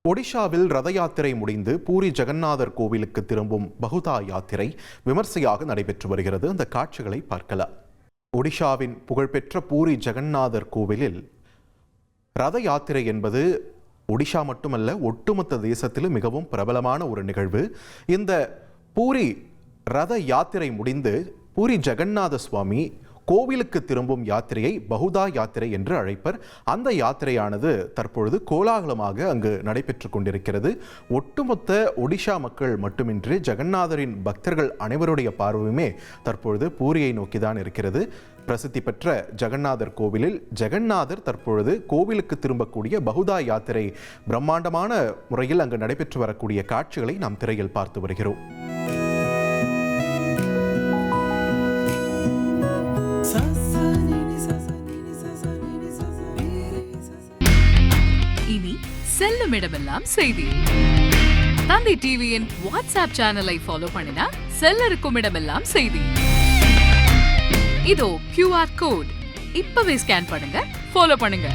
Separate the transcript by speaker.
Speaker 1: ஒடிஷாவில் ரத யாத்திரை முடிந்து பூரி ஜெகநாதர் கோவிலுக்கு திரும்பும் பகுதா யாத்திரை விமர்சையாக நடைபெற்று வருகிறது. அந்த காட்சிகளை பார்க்கலாம். ஒடிஷாவின் புகழ்பெற்ற பூரி ஜெகநாதர் கோவிலில் ரத யாத்திரை என்பது ஒடிஷா மட்டுமல்ல, ஒட்டுமொத்த தேசத்திலும் மிகவும் பிரபலமான ஒரு நிகழ்வு. இந்த பூரி ரத யாத்திரை முடிந்து பூரி ஜெகநாத சுவாமி கோவிலுக்கு திரும்பும் யாத்திரையை பகுதா யாத்திரை என்று அழைப்பர். அந்த யாத்திரையானது தற்பொழுது கோலாகலமாக அங்கு நடைபெற்று கொண்டிருக்கிறது. ஒட்டுமொத்த ஒடிஷா மக்கள் மட்டுமின்றி ஜெகநாதரின் பக்தர்கள் அனைவருடைய பார்வையுமே தற்பொழுது பூரியை நோக்கிதான் இருக்கிறது. பிரசித்தி பெற்ற ஜெகநாதர் கோவிலில் ஜெகநாதர் தற்பொழுது கோவிலுக்கு திரும்பக்கூடிய பகுதா யாத்திரை பிரம்மாண்டமான முறையில் அங்கு நடைபெற்று வரக்கூடிய காட்சிகளை நாம் திரையில் பார்த்து வருகிறோம்.
Speaker 2: இனி செல்லும் இடமெல்லாம் செய்தி. தந்தை டிவியின் வாட்ஸ்அப் சேனலை ஃபாலோ பண்ணினா செல்லருக்கும் இடமெல்லாம் செய்தி. இதோ QR கோட் இப்பவே ஸ்கேன் பண்ணுங்க, ஃபாலோ பண்ணுங்க.